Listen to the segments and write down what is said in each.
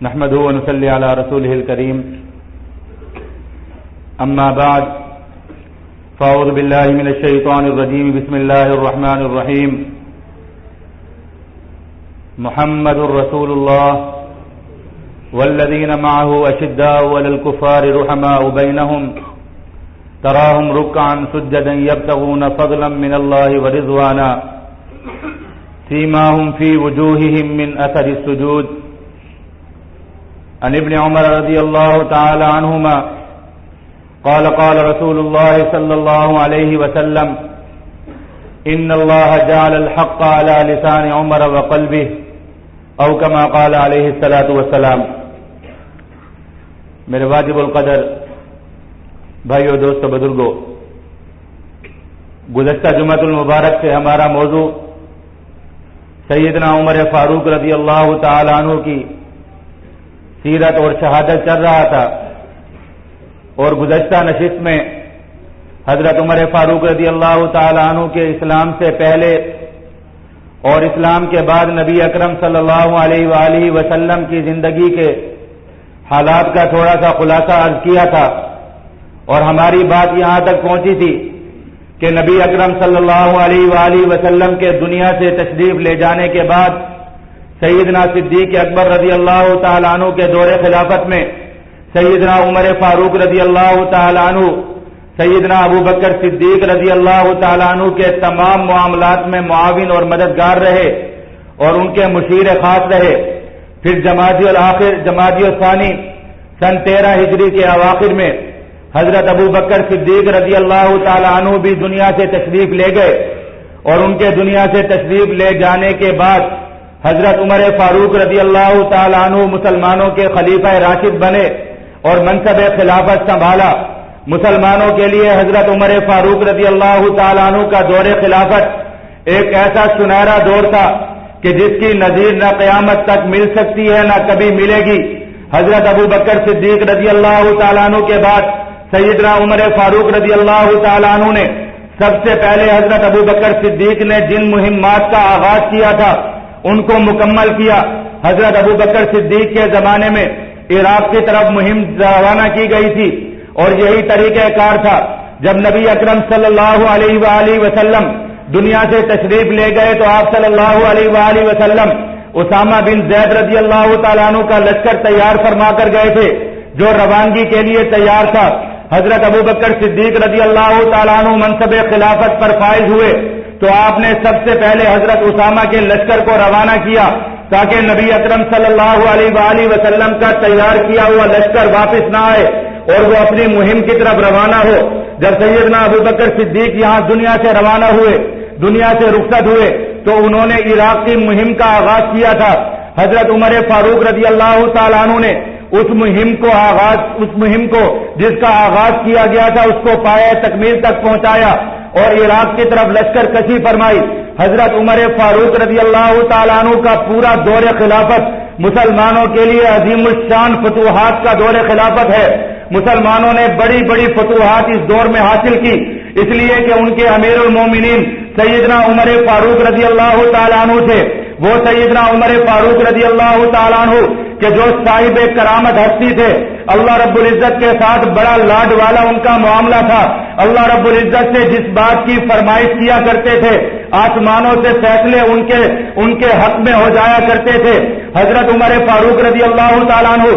نحمده ونصلي على رسوله الكريم أما بعد فأعوذ بالله من الشيطان الرجيم بسم الله الرحمن الرحيم محمد رسول الله والذين معه أشداء على الكفار رحماء بينهم تراهم ركعا سجدا يبتغون فضلا من الله ورضوانا سيماهم في وجوههم من أثر السجود عن ابن عمر رضي الله تعالى عنهما قال قال رسول الله صلى الله عليه وسلم إن الله جعل الحق على لسان عمر وقلبه او كما قال علیہ الصلاۃ والسلام۔ میرے واجب القدر بھائیو، دوستو، بزرگوں، گزشتہ جمعۃ المبارک سے ہمارا موضوع سیدنا عمر فاروق رضی اللہ تعالی عنہ کی سیرت اور شہادت چل رہا تھا، اور گزشتہ نشست میں حضرت عمر فاروق رضی اللہ تعالی عنہ کے اسلام سے پہلے اور اسلام کے بعد نبی اکرم صلی اللہ علیہ وآلہ وسلم کی زندگی کے حالات کا تھوڑا سا خلاصہ عرض کیا تھا، اور ہماری بات یہاں تک پہنچی تھی کہ نبی اکرم صلی اللہ علیہ وآلہ وسلم کے دنیا سے تشریف لے جانے کے بعد سیدنا صدیق اکبر رضی اللہ تعالی عنہ کے دور خلافت میں سیدنا عمر فاروق رضی اللہ تعالی عنہ سیدنا ابو بکر صدیق رضی اللہ تعالی عنہ کے تمام معاملات میں معاون اور مددگار رہے اور ان کے مشیر خاص رہے۔ پھر جمادی الثانی سن 13 ہجری کے اواخر میں حضرت ابو بکر صدیق رضی اللہ تعالی عنہ بھی دنیا سے تشریف لے گئے، اور ان کے دنیا سے تشریف لے جانے کے بعد حضرت عمر فاروق رضی اللہ تعالی عنہ مسلمانوں کے خلیفہ راشد بنے اور منصب خلافت سنبھالا۔ مسلمانوں کے لیے حضرت عمر فاروق رضی اللہ تعالی عنہ کا دور خلافت ایک ایسا سنہرا دور تھا کہ جس کی نظیر نہ قیامت تک مل سکتی ہے نہ کبھی ملے گی۔ حضرت ابو بکر صدیق رضی اللہ تعالی عنہ کے بعد سیدنا عمر فاروق رضی اللہ تعالی عنہ نے سب سے پہلے حضرت ابو بکر صدیق نے جن مہمات کا آغاز کیا تھا ان کو مکمل کیا۔ حضرت ابو بکر صدیق کے زمانے میں عراق کی طرف مہم روانہ کی گئی تھی، اور یہی طریقہ کار تھا۔ جب نبی اکرم صلی اللہ علیہ وآلہ وسلم دنیا سے تشریف لے گئے تو آپ صلی اللہ علیہ وآلہ وسلم اسامہ بن زید رضی اللہ تعالیٰ عنہ کا لشکر تیار فرما کر گئے تھے جو روانگی کے لیے تیار تھا۔ حضرت ابو بکر صدیق رضی اللہ تعالیٰ عنہ منصب خلافت پر فائز ہوئے تو آپ نے سب سے پہلے حضرت اسامہ کے لشکر کو روانہ کیا تاکہ نبی اکرم صلی اللہ علیہ وآلہ وسلم کا تیار کیا ہوا لشکر واپس نہ آئے اور وہ اپنی مہم کی طرف روانہ ہو۔ جب سیدنا ابو بکر صدیق یہاں دنیا سے روانہ ہوئے، دنیا سے رخصت ہوئے، تو انہوں نے عراق کی مہم کا آغاز کیا تھا۔ حضرت عمر فاروق رضی اللہ تعالیٰ عنہ نے اس مہم کو جس کا آغاز کیا گیا تھا اس کو پایہ تکمیل تک پہنچایا اور عراق کی طرف لشکر کشی فرمائی۔ حضرت عمر فاروق رضی اللہ تعالیٰ عنہ کا پورا دور خلافت مسلمانوں کے لیے عظیم الشان فتوحات کا دور خلافت ہے۔ مسلمانوں نے بڑی بڑی فتوحات اس دور میں حاصل کی، اس لیے کہ ان کے امیر المومنین سیدنا عمر فاروق رضی اللہ تعالیٰ عنہ تھے۔ وہ سیدنا عمر فاروق رضی اللہ تعالیٰ عنہ کہ جو صاحب کرامت ہستی تھے، اللہ رب العزت کے ساتھ بڑا لاڈ والا ان کا معاملہ تھا۔ اللہ رب العزت سے جس بات کی فرمائش کیا کرتے تھے آسمانوں سے فیصلے ان کے حق میں ہو جایا کرتے تھے۔ حضرت عمر فاروق رضی اللہ تعالیٰ عنہ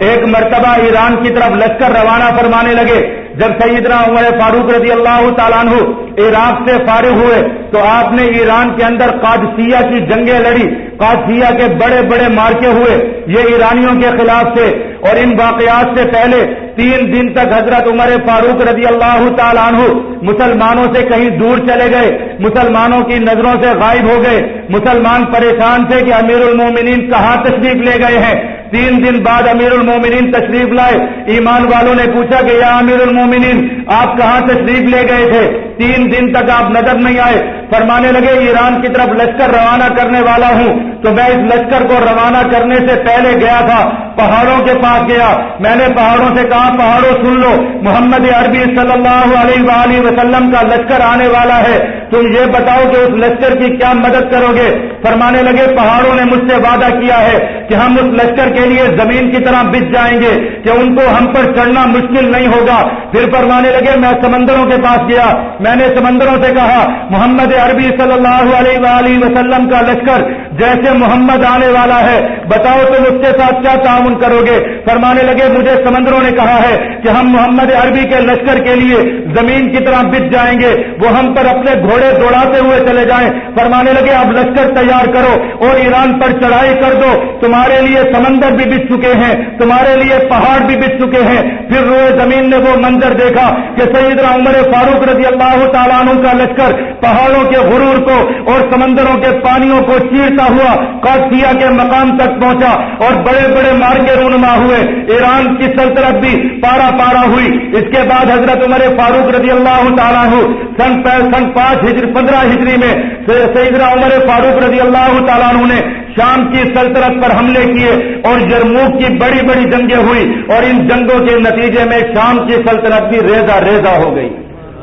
ایک مرتبہ ایران کی طرف لشکر روانہ فرمانے لگے۔ جب سیدنا عمر فاروق رضی اللہ تعالیٰ عنہ عراق سے فارغ ہوئے تو آپ نے ایران کے اندر قادسیہ کی جنگیں لڑی، قادسیہ کے بڑے بڑے مارکے ہوئے، یہ ایرانیوں کے خلاف تھے۔ اور ان واقعات سے پہلے 3 دن تک حضرت عمر فاروق رضی اللہ تعالیٰ عنہ مسلمانوں سے کہیں دور چلے گئے، مسلمانوں کی نظروں سے غائب ہو گئے۔ مسلمان پریشان تھے کہ امیر المومنین کہاں تشریف لے گئے ہیں۔ 3 دن بعد امیر المومنین تشریف لائے۔ ایمان والوں نے پوچھا کہ یا امیر المومنین آپ کہاں تشریف لے گئے تھے؟ 3 دن تک آپ نظر نہیں آئے۔ فرمانے لگے ایران کی طرف لشکر روانہ کرنے والا ہوں، تو میں اس لشکر کو روانہ کرنے سے پہلے گیا تھا، پہاڑوں کے پاس گیا۔ میں نے پہاڑوں سے کہا پہاڑوں سن لو، محمد عربی صلی اللہ علیہ وآلہ وسلم کا لشکر آنے والا ہے۔ تم یہ بتاؤ کہ اس لشکر کی کیا مدد کرو گے؟ فرمانے لگے پہاڑوں نے مجھ سے وعدہ کیا ہے کہ ہم اس لشکر کے لیے زمین کی طرح بچ جائیں گے کہ ان کو ہم پر چڑھنا مشکل نہیں ہوگا۔ پھر فرمانے لگے میں سمندروں کے پاس گیا، میں نے سمندروں سے کہا محمد عربی صلی اللہ علیہ وآلہ وسلم کا لشکر جیسے محمد آنے والا ہے، بتاؤ تم اس کے ساتھ کیا تعاون کرو گے؟ فرمانے لگے مجھے سمندروں نے کہا ہے کہ ہم محمد عربی کے لشکر کے لیے زمین کی طرح بچ جائیں گے، وہ ہم پر اپنے گھوڑے دوڑاتے ہوئے چلے جائیں۔ فرمانے لگے اب لشکر تیار کرو اور ایران پر چڑھائی کر دو، تمہارے لیے سمندر بھی بچ چکے ہیں، تمہارے لیے پہاڑ بھی بچ چکے ہیں۔ پھر روئے زمین نے وہ منظر دیکھا کہ سیدنا عمر فاروق رضی اللہ تعالیٰ عنہ کا لشکر پہاڑوں کے غرور کو اور سمندروں کے پانیوں کو چیرتا ہوا قادسیہ کے مقام تک پہنچا اور بڑے بڑے مارکے رونما ہوئے، ایران کی سلطنت بھی پارا پارا ہوئی۔ اس کے بعد حضرت عمر فاروق رضی اللہ تعالیٰ عنہ سن 15 ہجری میں سیدنا عمر فاروق رضی اللہ تعالیٰ عنہ نے شام کی سلطنت پر حملے کیے اور یرموک کی بڑی بڑی جنگیں ہوئی، اور ان جنگوں کے نتیجے میں شام کی سلطنت بھی ریزہ ریزہ ہو گئی،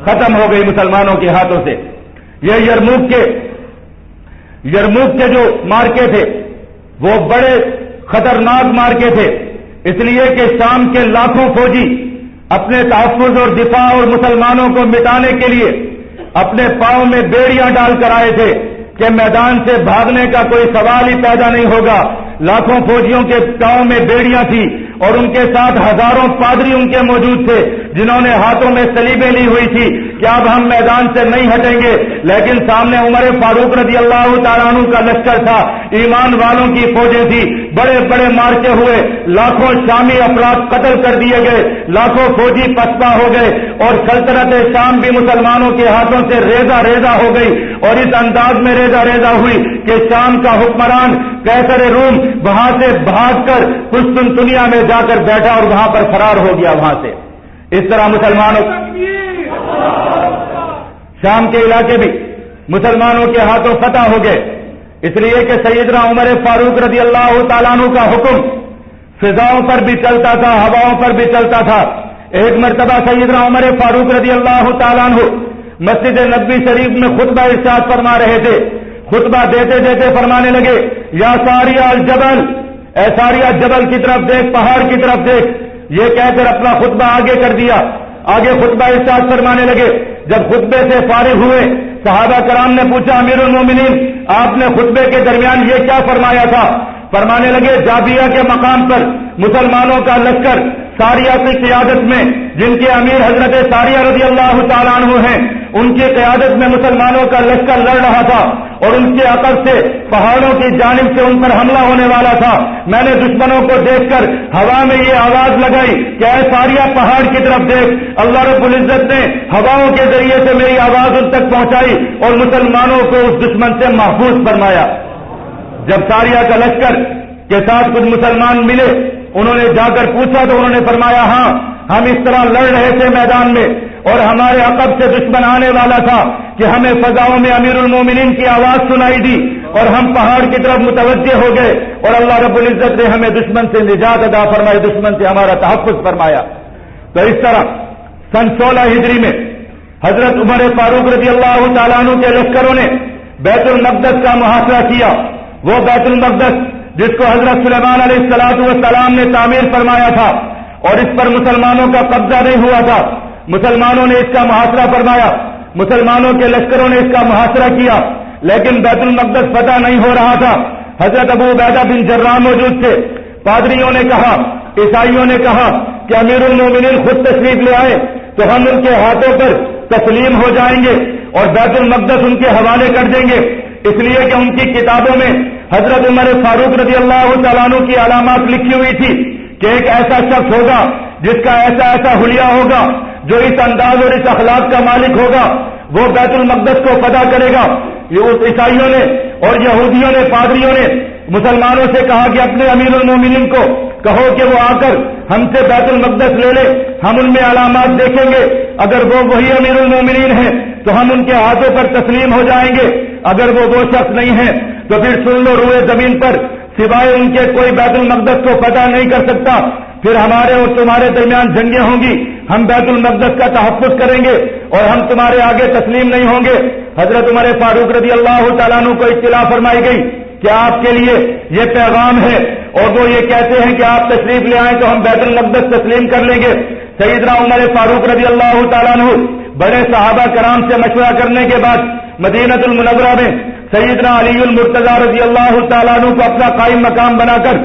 ختم ہو گئی مسلمانوں کے ہاتھوں سے۔ یہ یرموک کے جو مارکے تھے وہ بڑے خطرناک مارکے تھے، اس لیے کہ شام کے لاکھوں فوجی اپنے تحفظ اور دفاع اور مسلمانوں کو مٹانے کے لیے اپنے پاؤں میں بیڑیاں ڈال کر آئے تھے کہ میدان سے بھاگنے کا کوئی سوال ہی پیدا نہیں ہوگا۔ لاکھوں فوجیوں کے پاؤں میں بیڑیاں تھیں اور ان کے ساتھ ہزاروں پادری ان کے موجود تھے جنہوں نے ہاتھوں میں سلیبیں لی ہوئی تھی کہ اب ہم میدان سے نہیں ہٹیں گے، لیکن سامنے عمر فاروق رضی اللہ تعالیٰ عنہ کا لشکر تھا، ایمان والوں کی فوجیں تھی، بڑے بڑے مارکے ہوئے، لاکھوں شامی افراد قتل کر دیے گئے، لاکھوں فوجی پسپا ہو گئے اور سلطنت شام بھی مسلمانوں کے ہاتھوں سے ریزہ ریزہ ہو گئی، اور اس انداز میں ریزہ ریزہ ہوئی کہ شام کا حکمران قیصر روم وہاں سے بھاگ کر قسطنطنیہ میں جا کر بیٹھا اور وہاں پر فرار ہو گیا وہاں سے۔ اس طرح مسلمانوں شام کے علاقے بھی مسلمانوں کے ہاتھوں فتح ہو گئے، اس لیے کہ سیدنا عمر فاروق رضی اللہ تعالیٰ عنہ کا حکم فضاؤں پر بھی چلتا تھا، ہواؤں پر بھی چلتا تھا۔ ایک مرتبہ سیدنا عمر فاروق رضی اللہ تعالیٰ عنہ مسجد نبوی شریف میں خطبہ ارشاد فرما رہے تھے، خطبہ دیتے دیتے فرمانے لگے یا ساریہ الجبل، اے ساریہ جبل کی طرف دیکھ، پہاڑ کی طرف دیکھ۔ یہ کہہ کر اپنا خطبہ آگے کر دیا، آگے خطبہ ارشاد فرمانے لگے۔ جب خطبے سے فارغ ہوئے صحابہ کرام نے پوچھا امیر المومنین آپ نے خطبے کے درمیان یہ کیا فرمایا تھا؟ فرمانے لگے جابیہ کے مقام پر مسلمانوں کا لشکر ساریہ کی قیادت میں، جن کے امیر حضرت ساریہ رضی اللہ تعالیٰ عنہ ہیں، ان کی قیادت میں مسلمانوں کا لشکر لڑ رہا تھا اور ان کے عقب سے پہاڑوں کی جانب سے ان پر حملہ ہونے والا تھا۔ میں نے دشمنوں کو دیکھ کر ہوا میں یہ آواز لگائی کہ اے ساریہ پہاڑ کی طرف دیکھ۔ اللہ رب العزت نے ہواؤں کے ذریعے سے میری آواز ان تک پہنچائی اور مسلمانوں کو اس دشمن سے محفوظ فرمایا۔ جب ساریہ کا لشکر کے ساتھ کچھ مسلمان ملے، انہوں نے جا کر پوچھا تو انہوں نے فرمایا ہاں ہم اس طرح لڑ رہے تھے میدان میں اور ہمارے عقب سے دشمن آنے والا تھا کہ ہمیں فضاؤں میں امیر المومنین کی آواز سنائی دی اور ہم پہاڑ کی طرف متوجہ ہو گئے اور اللہ رب العزت نے ہمیں دشمن سے نجات عطا فرمائی، دشمن سے ہمارا تحفظ فرمایا۔ تو اس طرح سن 16 ہجری میں حضرت عمر فاروق رضی اللہ تعالیٰ عنہ کے لشکروں نے بیت المقدس کا محاصرہ کیا، وہ بیت المقدس جس کو حضرت سلیمان علیہ السلام نے تعمیر فرمایا تھا اور اس پر مسلمانوں کا قبضہ نہیں ہوا تھا، مسلمانوں نے اس کا محاصرہ فرمایا، مسلمانوں کے لشکروں نے اس کا محاصرہ کیا، لیکن بیت المقدس فتح نہیں ہو رہا تھا۔ حضرت ابو عبیدہ بن جراح موجود تھے، پادریوں نے کہا، عیسائیوں نے کہا کہ امیر المومنین خود تشریف لے آئے تو ہم ان کے ہاتھوں پر تسلیم ہو جائیں گے اور بیت المقدس ان کے حوالے کر دیں گے، اس لیے کہ ان کی کتابوں میں حضرت عمر فاروق رضی اللہ تعالیٰ عنہ کی علامات لکھی ہوئی تھی کہ ایک ایسا شخص ہوگا جس کا ایسا ایسا حلیہ ہوگا جو اس انداز اور اس اخلاق کا مالک ہوگا، وہ بیت المقدس کو فتح کرے گا۔ یہ عیسائیوں نے اور یہودیوں نے، پادریوں نے مسلمانوں سے کہا کہ اپنے امیر المومنین کو کہو کہ وہ آ کر ہم سے بیت المقدس لے لے، ہم ان میں علامات دیکھیں گے، اگر وہ وہی امیر المومنین ہیں تو ہم ان کے ہاتھوں پر تسلیم ہو جائیں گے، اگر وہ شخص نہیں ہے تو پھر سن لو روئے زمین پر سوائے ان کے کوئی بیت المقدس کو فتح نہیں کر سکتا۔ پھر ہمارے اور تمہارے درمیان جنگیں ہوں گی، ہم بیت المقدس کا تحفظ کریں گے اور ہم تمہارے آگے تسلیم نہیں ہوں گے۔ حضرت عمر فاروق رضی اللہ تعالیٰ عنہ کو اطلاع فرمائی گئی کہ آپ کے لیے یہ پیغام ہے، اور وہ یہ کہتے ہیں کہ آپ تشریف لے آئیں تو ہم بیت المقدس تسلیم کر لیں گے۔ سیدنا عمر فاروق رضی اللہ تعالیٰ عنہ بڑے صحابہ کرام سے مشورہ کرنے کے بعد مدینہ المنورہ میں سیدنا علی المرتضیٰ رضی اللہ تعالیٰ عنہ کو اپنا قائم مقام بنا کر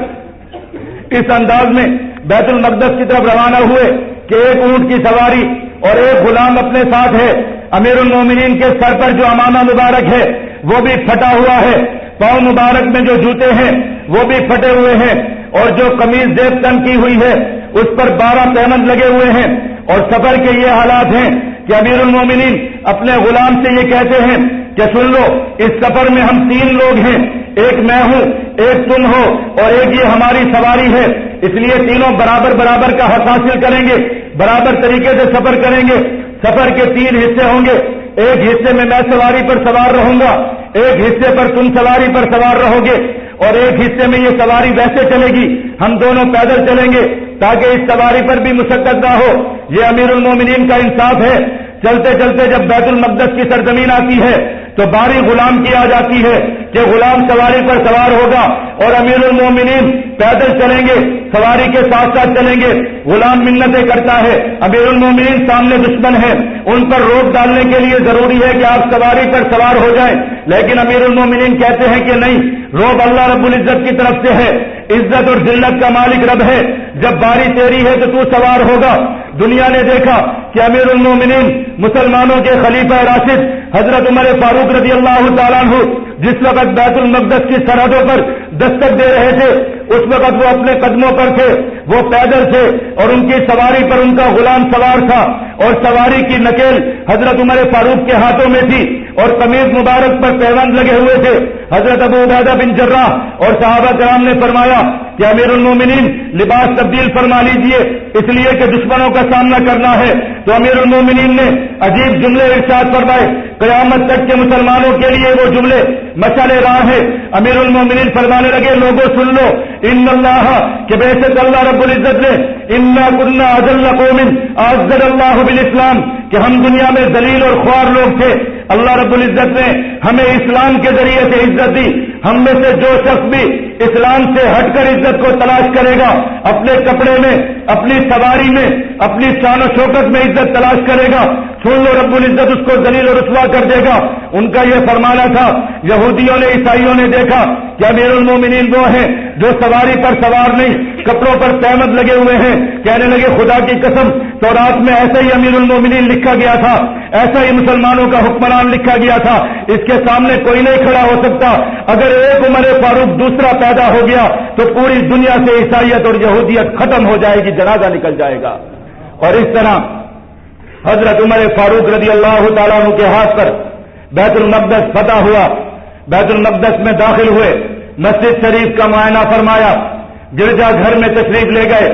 اس انداز میں بیت المقدس کی طرف روانہ ہوئے کہ ایک اونٹ کی سواری اور ایک غلام اپنے ساتھ ہے۔ امیر المومنین کے سر پر جو امامہ مبارک ہے وہ بھی پھٹا ہوا ہے، پاؤں مبارک میں جو جوتے ہیں وہ بھی پھٹے ہوئے ہیں، اور جو قمیض زیب تن کی ہوئی ہے اس پر 12 پیمند لگے ہوئے ہیں، اور سفر کے یہ حالات ہیں کہ امیر المومنین اپنے غلام سے یہ کہتے ہیں کہ سن لو، اس سفر میں ہم 3 لوگ ہیں، ایک میں ہوں، ایک تم ہو، اور ایک یہ ہماری سواری ہے، اس لیے تینوں برابر برابر کا حق حاصل کریں گے، برابر طریقے سے سفر کریں گے۔ سفر کے 3 حصے ہوں گے، ایک حصے میں میں سواری پر سوار رہوں گا، ایک حصے پر تم سواری پر سوار رہو گے، اور ایک حصے میں یہ سواری ویسے چلے گی، ہم دونوں پیدل چلیں گے تاکہ اس سواری پر بھی مشقت نہ ہو۔ یہ امیر المومنین کا انصاف ہے۔ چلتے چلتے جب بیت المقدس کی سرزمین آتی ہے تو باری غلام کی آ جاتی ہے کہ غلام سواری پر سوار ہوگا اور امیر المومنین پیدل چلیں گے، سواری کے ساتھ ساتھ چلیں گے۔ غلام منتیں کرتا ہے، امیر المومنین سامنے دشمن ہے، ان پر روک ڈالنے کے لیے ضروری ہے کہ آپ سواری پر سوار ہو جائیں، لیکن امیر المومنین کہتے ہیں کہ نہیں، روب اللہ رب العزت کی طرف سے ہے، عزت اور ذلت کا مالک رب ہے، جب باری تیری ہے تو سوار ہوگا۔ دنیا نے دیکھا کہ امیر المومنین مسلمانوں کے خلیفہ راشد حضرت عمر فاروق رضی اللہ تعالیٰ عنہ جس وقت بیت المقدس کی سرحدوں پر دستک دے رہے تھے، اس وقت وہ اپنے قدموں پر تھے، وہ پیدل تھے، اور ان کی سواری پر ان کا غلام سوار تھا، اور سواری کی نکیل حضرت عمر فاروق کے ہاتھوں میں تھی، اور قمیض مبارک پر پیوند لگے ہوئے تھے۔ حضرت ابو عبیدہ بن جراح اور صحابہ کرام نے فرمایا کہ امیر المومنین لباس تبدیل فرما لیجئے، اس لیے کہ دشمنوں کا سامنا کرنا ہے۔ تو امیر المومنین نے عجیب جملے ارشاد فرمائے، قیامت تک کے مسلمانوں کے لیے وہ جملے مشعل راہ ہے۔ امیر المومنین فرمانے لگے، لوگوں سن لو، ان اللہ، کہ بے شک اللہ رب العزت نے انا کنا اذل قوم اعزنا اللہ بالاسلام، کہ ہم دنیا میں ذلیل اور خوار لوگ تھے، اللہ رب العزت نے ہمیں اسلام کے ذریعے سے عزت دی۔ ہم میں سے جو شخص بھی اسلام سے ہٹ کر عزت کو تلاش کرے گا، اپنے کپڑے میں، اپنی سواری میں، اپنی شان و شوکت میں عزت تلاش کرے گا، سن لو رب العزت اس کو ذلیل و رسوا کر دے گا۔ ان کا یہ فرمانا تھا۔ یہودیوں نے، عیسائیوں نے دیکھا کہ امیر المومنین وہ ہیں جو سواری پر سوار نہیں، کپڑوں پر پیمند لگے ہوئے ہیں، کہنے لگے خدا کی قسم، تورات میں ایسا ہی امیر المومنین لکھا گیا تھا، ایسا ہی مسلمانوں کا حکمران لکھا گیا تھا، اس کے سامنے کوئی نہیں کھڑا ہو سکتا۔ اگر ایک عمر فاروق دوسرا پیدا ہو گیا تو پوری دنیا سے عیسائیت اور یہودیت ختم ہو جائے گی، جنازہ نکل جائے گا۔ اور اس طرح حضرت عمر فاروق رضی اللہ تعالیٰ عنہ کے ہاتھ پر بیت المقدس فتح ہوا، بیت المقدس میں داخل ہوئے، مسجد شریف کا معائنہ فرمایا، گرجا گھر میں تشریف لے گئے۔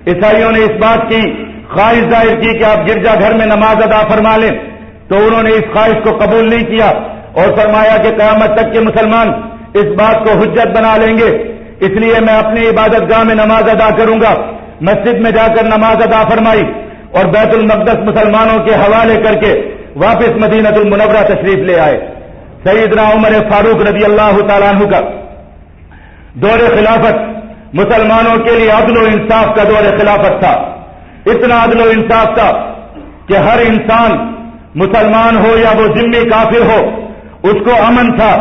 عیسائیوں نے اس بات کی خواہش ظاہر کی کہ آپ گرجا گھر میں نماز ادا فرما لیں، تو انہوں نے اس خواہش کو قبول نہیں کیا اور فرمایا کہ قیامت تک کے مسلمان اس بات کو حجت بنا لیں گے، اس لیے میں اپنی عبادت گاہ میں نماز ادا کروں گا۔ مسجد میں جا کر نماز ادا فرمائی اور بیت المقدس مسلمانوں کے حوالے کر کے واپس مدینہ المنورہ تشریف لے آئے۔ سیدنا عمر فاروق رضی اللہ تعالیٰ عنہ کا دور خلافت مسلمانوں کے لیے عدل و انصاف کا دور خلافت تھا۔ اتنا عدل و انصاف تھا کہ ہر انسان مسلمان ہو یا وہ ذمہ کافر ہو، اس کو امن تھا،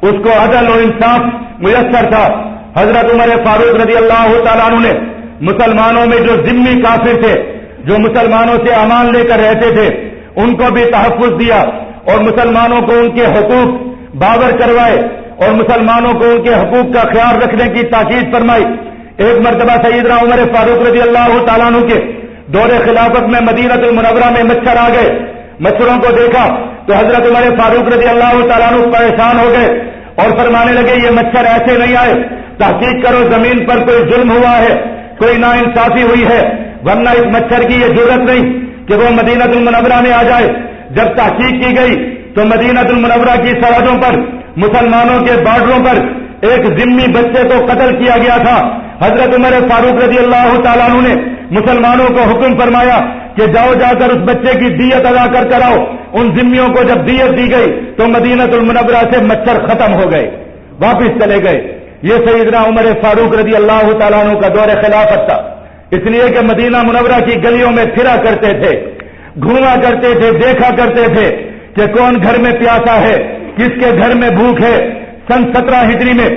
اس کو عدل و انصاف میسر تھا۔ حضرت عمر فاروق رضی اللہ تعالیٰ عنہ نے مسلمانوں میں جو ذمہ کافر تھے، جو مسلمانوں سے امان لے کر رہتے تھے، ان کو بھی تحفظ دیا اور مسلمانوں کو ان کے حقوق باور کروائے اور مسلمانوں کو ان کے حقوق کا خیال رکھنے کی تاکید فرمائی۔ ایک مرتبہ سیدنا عمر فاروق رضی اللہ تعالیٰ عنہ کے دور خلافت میں مدینہ المنورہ میں مچھر آ گئے۔ مچھروں کو دیکھا تو حضرت عمر فاروق رضی اللہ تعالیٰ عنہ پریشان ہو گئے اور فرمانے لگے، یہ مچھر ایسے نہیں آئے، تحقیق کرو زمین پر کوئی ظلم ہوا ہے، کوئی ناانصافی ہوئی ہے، ورنہ اس مچھر کی یہ ضرورت نہیں کہ وہ مدینہ المنورہ میں آ جائے۔ جب تحقیق کی گئی تو مدینہ المنورہ کی سرحدوں پر، مسلمانوں کے بارڈروں پر ایک ذمی بچے کو قتل کیا گیا تھا. حضرت عمر فاروق رضی اللہ تعالیٰ عنہ نے مسلمانوں کو حکم فرمایا کہ جاؤ جا کر اس بچے کی دیت ادا کر کر آؤ. ان ذمیوں کو جب دیت دی گئی تو مدینہ المنورہ سے مچھر ختم ہو گئے, واپس چلے گئے. یہ سیدنا عمر فاروق رضی اللہ تعالیٰ عنہ کا دور خلافت تھا, اس لیے کہ مدینہ منورہ کی گلیوں میں پھرا کرتے تھے, گھوما کرتے تھے, دیکھا کرتے تھے کہ کون گھر میں پیاسا ہے, کس کے گھر میں بھوک ہے. سن 17 ہجری میں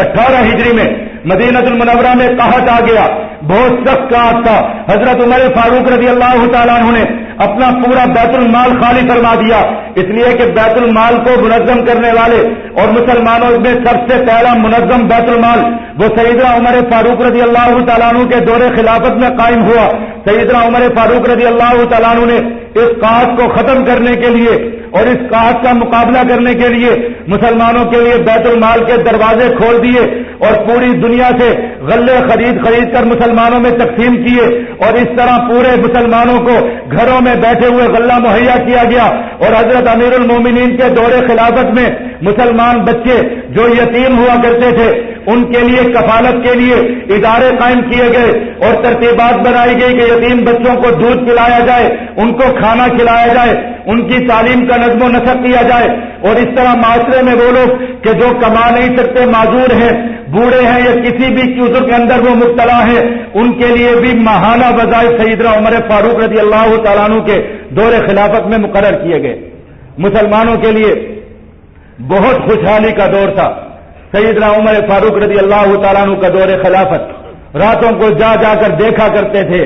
18 ہجری میں مدینہ المنورہ میں قحط آ گیا, بہت سخت قحط تھا. حضرت عمر فاروق رضی اللہ تعالیٰ عنہ نے اپنا پورا بیت المال خالی فرما دیا, اس لیے کہ بیت المال کو منظم کرنے والے اور مسلمانوں میں سب سے پہلا منظم بیت المال وہ سیدنا عمر فاروق رضی اللہ تعالیٰ عنہ کے دور خلافت میں قائم ہوا. سیدنا عمر فاروق رضی اللہ تعالیٰ عنہ نے اس قحط کو ختم کرنے کے لیے اور اس قحط کا مقابلہ کرنے کے لیے مسلمانوں کے لیے بیت المال کے دروازے کھول دیے اور پوری دنیا سے غلے خرید کر مسلمانوں میں تقسیم کیے, اور اس طرح پورے مسلمانوں کو گھروں میں بیٹھے ہوئے غلہ مہیا کیا گیا. اور حضرت امیر المومنین کے دور خلافت میں مسلمان بچے جو یتیم ہوا کرتے تھے ان کے لیے کفالت کے لیے ادارے قائم کیے گئے اور ترتیبات بنائی گئی کہ یتیم بچوں کو دودھ پلایا جائے, ان کو کھانا کھلایا جائے, ان کی تعلیم کا نظم و نسق کیا جائے. اور اس طرح معاشرے میں وہ لوگ کہ جو کما نہیں سکتے, معذور ہیں, بوڑھے ہیں یا کسی بھی عذر کے اندر وہ مبتلا ہیں, ان کے لیے بھی ماہانہ وظائف سیدنا عمر فاروق رضی اللہ تعالیٰ عنہ کے دور خلافت میں مقرر کیے گئے. مسلمانوں کے لیے بہت خوشحالی کا دور تھا سیدنا عمر فاروق رضی اللہ تعالیٰ عنہ کا دور خلافت. راتوں کو جا جا کر دیکھا کرتے تھے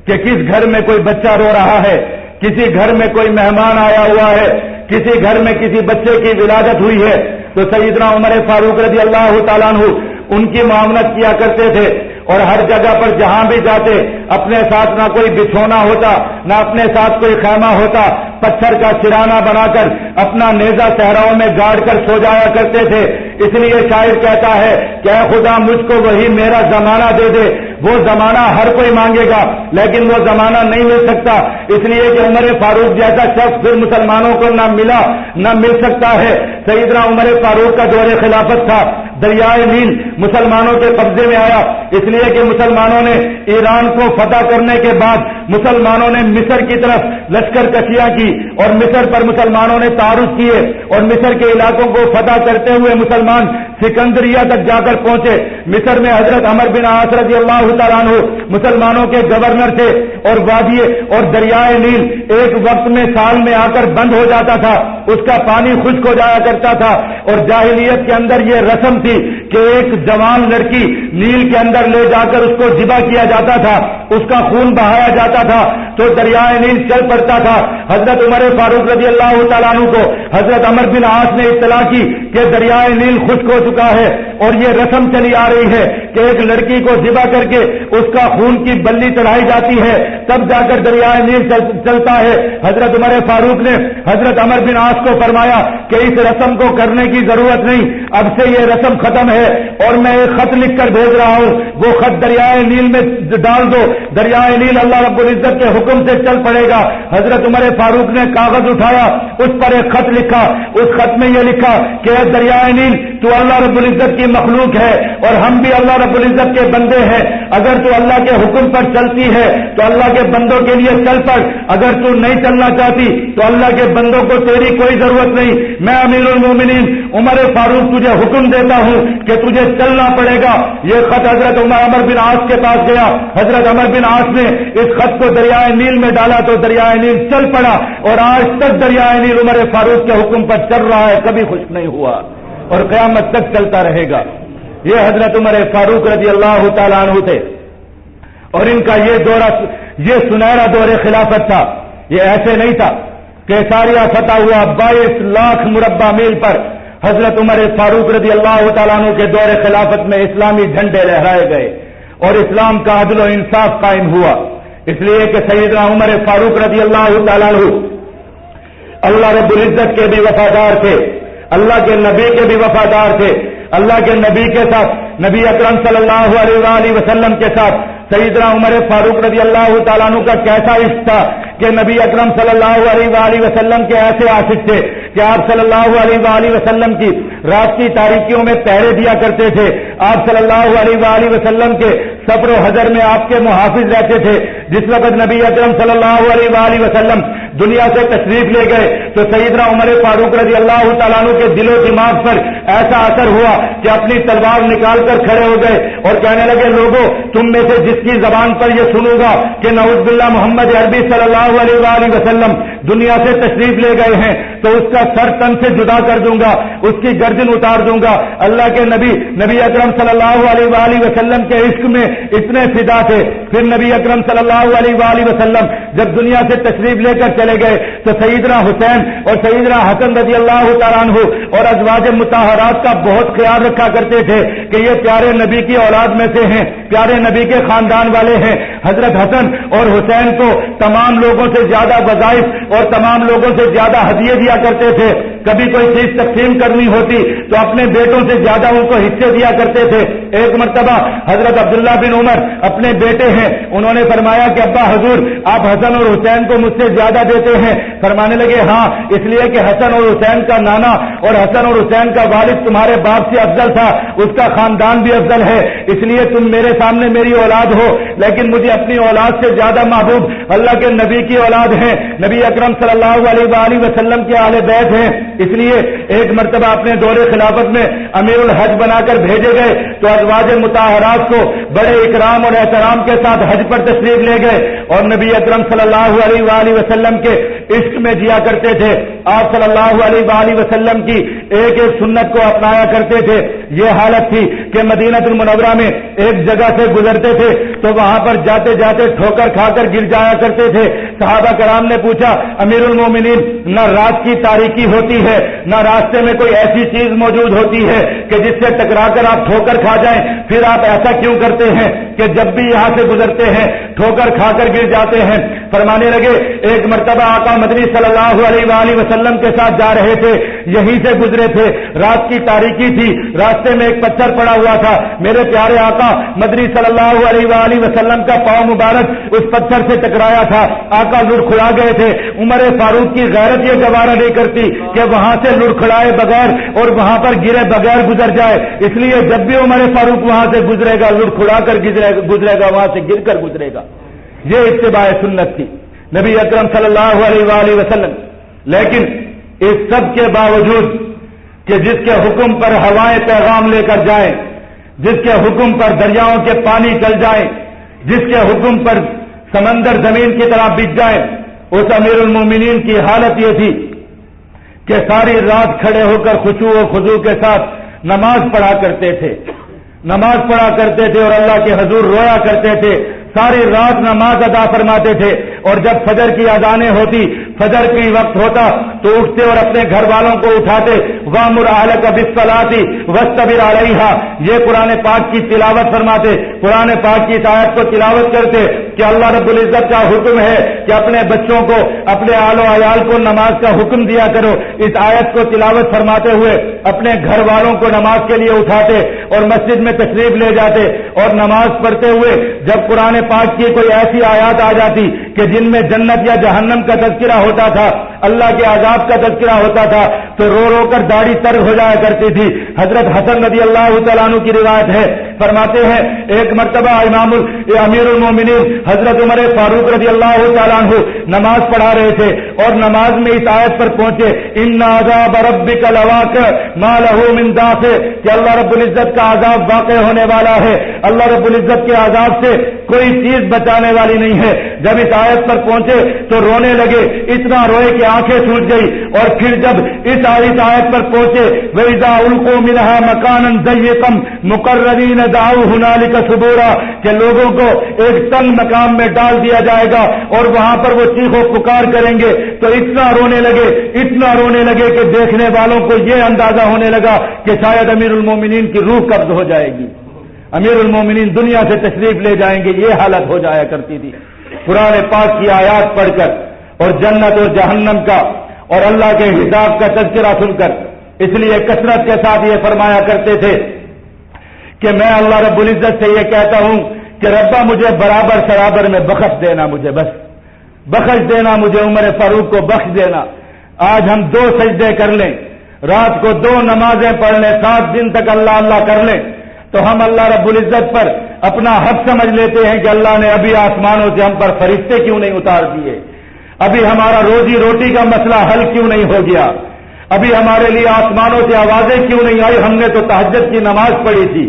کہ کس گھر میں کوئی بچہ رو رہا ہے, کسی گھر میں کوئی مہمان آیا ہوا ہے, کسی گھر میں کسی بچے کی ولادت ہوئی ہے, تو سیدنا عمر فاروق رضی اللہ تعالیٰ عنہ ان کی معاونت کیا کرتے تھے. اور ہر جگہ پر جہاں بھی جاتے اپنے ساتھ نہ کوئی بچھونا ہوتا, نہ اپنے ساتھ کوئی خیمہ ہوتا, پتھر کا سرانہ بنا کر اپنا نیزہ صحراؤں میں گاڑ کر سو جایا کرتے تھے. اس لیے شاعر کہتا ہے کہ اے خدا مجھ کو وہی میرا زمانہ دے دے. وہ زمانہ ہر کوئی مانگے گا لیکن وہ زمانہ نہیں مل سکتا, اس لیے کہ عمر فاروق جیسا شخص پھر مسلمانوں کو نہ ملا نہ مل سکتا ہے. سیدنا عمر فاروق کا دور خلافت تھا, دریائے نیل مسلمانوں کے قبضے میں آیا, اس لیے کہ مسلمانوں نے ایران کو فتح کرنے کے بعد مسلمانوں نے مصر کی طرف لشکر کشیاں کی اور مصر پر مسلمانوں نے تعارف کیے اور مصر کے علاقوں کو فتح کرتے ہوئے مسلمان سکندریہ تک جا کر پہنچے. مصر میں حضرت عمر بن عاص رضی اللہ تعالیٰ عنہ مسلمانوں کے گورنر تھے اور وادی اور دریائے نیل ایک وقت میں سال میں آ کر بند ہو جاتا تھا, اس کا پانی خشک ہو جایا کرتا تھا. اور جاہلیت کے اندر یہ رسم تھی کہ ایک جوان لڑکی نیل کے اندر لے جا کر اس کو ذبح کیا جاتا تھا, اس کا خون بہایا جاتا تھا تو دریائے نیل چل پڑتا تھا. حضرت عمر فاروق رضی اللہ تعالیٰ عنہ کو حضرت عمر بن عاص نے اطلاع کی کہ دریائے نیل خشک ہو چکا ہے اور یہ رسم چلی آ رہی ہے کہ ایک لڑکی کو ذبح کر کے اس کا خون کی بلی چڑھائی جاتی ہے تب جا کر دریائے نیل چلتا ہے. حضرت عمر فاروق نے حضرت عمر بن عاص کو فرمایا کہ اس رسم کو کرنے کی ضرورت نہیں, اب سے یہ رسم ختم ہے اور میں ایک خط لکھ کر بھیج رہا ہوں, وہ خط دریائے نیل میں ڈال دو, دریائے نیل اللہ رب العزت کے حکم سے چل پڑے گا. حضرت عمر فاروق نے کاغذ اٹھایا, اس پر ایک خط لکھا, اس خط میں یہ لکھا کہ دریائے نیل تو اللہ رب العزت کی مخلوق ہے اور ہم بھی اللہ رب العزت کے بندے ہیں, اگر تو اللہ کے حکم پر چلتی ہے تو اللہ کے بندوں کے لیے چل پڑ, اگر تو نہیں چلنا چاہتی تو اللہ کے بندوں کو تیری کوئی ضرورت نہیں. میں امیر المومنین عمر فاروق تجھے حکم دیتا ہوں کہ تجھے چلنا پڑے گا. یہ خط حضرت عمر بن عاص کے پاس گیا, حضرت عمر بن عاص نے اس خط کو دریائے نیل میں ڈالا تو دریائے نیل چل پڑا اور آج تک دریائے نیل عمر فاروق کے حکم پر چل رہا ہے, کبھی خشک نہیں ہوا اور قیامت تک چلتا رہے گا. یہ حضرت عمر فاروق رضی اللہ تعالیٰ عنہ تھے اور ان کا یہ دورہ یہ سنہرا دور خلافت تھا. یہ ایسے نہیں تھا کہ ساریہ فتح ہوا 22 لاکھ مربع میل پر حضرت عمر فاروق رضی اللہ تعالیٰ عنہ کے دور خلافت میں اسلامی جھنڈے لہرائے گئے اور اسلام کا عدل و انصاف قائم ہوا. اس لیے کہ سیدنا عمر فاروق رضی اللہ تعالیٰ عنہ اللہ رب العزت کے بھی وفادار تھے, اللہ کے نبی کے بھی وفادار تھے. اللہ کے نبی کے ساتھ, نبی اکرم صلی اللہ علیہ وآلہ وسلم کے ساتھ سیدنا عمر فاروق رضی اللہ تعالیٰ عنہ کا کیسا عشق تھا کہ نبی اکرم صلی اللہ علیہ وآلہ وسلم کے ایسے عاشق تھے کہ آپ صلی اللہ علیہ وآلہ وسلم کی رات کی تاریکیوں میں پہرے دیا کرتے تھے. آپ صلی اللہ علیہ وآلہ وسلم کے سفر و حضر میں آپ کے محافظ رہتے تھے. جس وقت نبی اکرم صلی اللہ علیہ وآلہ وسلم دنیا سے تشریف لے گئے تو سیدنا عمر فاروق رضی اللہ تعالیٰ عنہ کے دل و دماغ پر ایسا اثر ہوا کہ اپنی تلوار نکال کر کھڑے ہو گئے اور کہنے لگے, لوگوں تم میں سے جس کی زبان پر یہ سنوں گا کہ نعوذ باللہ محمد عربی صلی اللہ علیہ وآلہ وسلم دنیا سے تشریف لے گئے ہیں تو اس کا سر تن سے جدا کر دوں گا, اس کی گردن اتار دوں گا. اللہ کے نبی اکرم صلی اللہ علیہ وآلہ وسلم کے عشق میں اتنے فدا تھے. پھر نبی اکرم صلی اللہ علیہ وآلہ وسلم جب دنیا سے تشریف لے کر چلے گئے تو سیدنا حسین اور سیدنا حسن رضی اللہ تعالیٰ عنہ اور ازواج مطہرات کا بہت خیال رکھا کرتے تھے کہ یہ پیارے نبی کی اولاد میں سے ہیں, پیارے نبی کے خاندان والے ہیں. حضرت حسن اور حسین کو تمام لوگوں سے زیادہ وظائف اور تمام لوگوں سے زیادہ ہدیے دیا کرتے تھے. کبھی کوئی چیز تقسیم کرنی ہوتی تو اپنے بیٹوں سے زیادہ ان کو حصے دیا کرتے تھے. ایک مرتبہ حضرت عبداللہ بن عمر اپنے بیٹے ہیں, انہوں نے فرمایا کہ ابا حضور آپ حسن اور حسین کو مجھ سے زیادہ دیتے ہیں. فرمانے لگے ہاں, اس لیے کہ حسن اور حسین کا نانا اور حسن اور حسین کا والد تمہارے باپ سے افضل تھا, اس کا خاندان بھی افضل ہے, اس لیے تم میرے سامنے میری اولاد ہو, لیکن مجھے اپنی اولاد سے زیادہ محبوب اللہ کے نبی کی اولاد ہیں. نبی اکرم صلی اللہ علیہ وآلہ وسلم کے اہل بیت ہیں, اس لیے ایک مرتبہ اپنے دور خلافت میں امیر الحج بنا کر بھیجے گئے تو ازواج مطہرات کو بڑے اکرام اور احترام کے ساتھ حج پر تشریف لے گئے اور نبی اکرم صلی اللہ علیہ وآلہ وسلم کے عشق میں جیا کرتے تھے. آپ صلی اللہ علیہ وآلہ وسلم کی ایک ایک سنت کو اپنایا کرتے تھے. یہ حالت تھی کہ مدینہ المنورہ میں ایک جگہ سے گزرتے تھے تو وہاں پر جاتے جاتے ٹھوکر کھا کر گر جایا کرتے تھے. صحابہ کرام نے پوچھا, امیر المومنین نہ رات کی تاریکی ہوتی ہے نہ راستے میں کوئی ایسی چیز موجود ہوتی ہے کہ جس سے ٹکرا کر آپ ٹھوکر کھا جائیں, پھر آپ ایسا کیوں کرتے ہیں کہ جب بھی یہاں سے گزرتے ہیں ٹھوکر کھا کر گر جاتے ہیں؟ فرمانے لگے, ایک مرتبہ آقا مدنی صلی اللہ علیہ وآلہ وسلم کے ساتھ جا رہے تھے, یہیں سے گزرے تھے, رات کی تاریکی تھی, راستے میں ایک پتھر پڑا ہوا تھا. میرے پیارے آقا مدنی صلی اللہ علیہ وآلہ وسلم کا پاؤں مبارک اس پتھر سے ٹکرایا تھا. آقا لڑکھڑا گئے تھے. عمر فاروق کی غیرت یہ گوارا نہیں کرتی کہ وہاں سے لڑکھڑائے بغیر اور وہاں پر گرے بغیر گزر جائے, اس لیے جب بھی عمر فاروق وہاں سے گزرے گا لڑکھڑا کر گزرے گا, وہاں سے گر کر گزرے گا. یہ اتباع سنت تھی نبی اکرم صلی اللہ علیہ وآلہ وسلم. لیکن اس سب کے باوجود کہ جس کے حکم پر ہوائیں پیغام لے کر جائیں, جس کے حکم پر دریاؤں کے پانی چل جائیں, جس کے حکم پر سمندر زمین کی طرح بک جائیں, اس امیر المومنین کی حالت یہ تھی کہ ساری رات کھڑے ہو کر خشوع و خضوع کے ساتھ نماز پڑھا کرتے تھے, نماز پڑھا کرتے تھے اور اللہ کے حضور رویا کرتے تھے. ساری رات نماز ادا فرماتے تھے اور جب فجر کی اذانیں ہوتی, فجر کی وقت ہوتا تو اٹھتے اور اپنے گھر والوں کو اٹھاتے, وَأْمُرْ أَهْلَكَ بِالصَّلَاةِ وَاسْتَبِرْ عَلَيْهَا. یہ قرآن پاک کی تلاوت فرماتے, قرآن پاک کی اس آیت کو تلاوت کرتے کہ اللہ رب العزت کا حکم ہے کہ اپنے بچوں کو, اپنے آل و عیال کو نماز کا حکم دیا کرو. اس آیت کو تلاوت فرماتے ہوئے اپنے گھر والوں کو نماز کے لیے اٹھاتے اور مسجد میں تشریف لے جاتے اور نماز پڑھتے ہوئے جب قرآن پاک کی کوئی ایسی آیات آ جاتی کہ جن میں جنت یا جہنم کا تذکرہ ہوتا تھا, اللہ کے عذاب کا تذکرہ ہوتا تھا, تو رو رو کر داڑھی تر ہو جایا کرتی تھی. حضرت حسن رضی اللہ تعالیٰ عنہ کی روایت ہے, فرماتے ہیں ایک مرتبہ امیر المومنین حضرت عمر فاروق رضی اللہ تعالیٰ عنہ نماز پڑھا رہے تھے اور نماز میں اس آیت پر پہنچے, ان عذاب ربک لواقع ما لہ من دافع, کہ اللہ رب العزت کا عذاب واقع ہونے والا ہے, اللہ رب العزت کے عذاب سے کوئی چیز بچانے والی نہیں ہے. جب اس آیت پر پہنچے تو رونے لگے, اتنا روئے کہ آنکھیں سوج گئی. اور پھر جب اس آیت پر پہنچے, وَإِذَا أُلْقُوا مِنْهَا مَكَانًا ضَيِّقًا مُقَرَّنِينَ دَعَوْا هُنَالِكَ ثُبُورًا, کہ لوگوں کو ایک تنگ مقام میں ڈال دیا جائے گا اور وہاں پر وہ چیخ و پکار کریں گے. تو اتنا رونے لگے کہ دیکھنے والوں کو یہ اندازہ ہونے لگا کہ شاید امیر المومنین کی روح قبض ہو جائے گی, امیر المومنین دنیا سے تشریف لے جائیں گے. یہ حالت ہو جایا کرتی تھی قرآن پاک کی آیات پڑھ کر اور جنت اور جہنم کا اور اللہ کے حساب کا تذکرہ سن کر. اس لیے کثرت کے ساتھ یہ فرمایا کرتے تھے کہ میں اللہ رب العزت سے یہ کہتا ہوں کہ ربا مجھے برابر سرابر میں بخش دینا, مجھے بس بخش دینا, مجھے عمر فاروق کو بخش دینا. آج ہم 2 سجدے کر لیں, رات کو 2 نمازیں پڑھ لیں، 7 دن تک اللہ اللہ کر لیں، تو ہم اللہ رب العزت پر اپنا حق سمجھ لیتے ہیں کہ اللہ نے ابھی آسمانوں سے ہم پر فرشتے کیوں نہیں اتار دیے، ابھی ہمارا روزی روٹی کا مسئلہ حل کیوں نہیں ہو گیا، ابھی ہمارے لیے آسمانوں سے آوازیں کیوں نہیں آئی، ہم نے تو تہجد کی نماز پڑھی تھی۔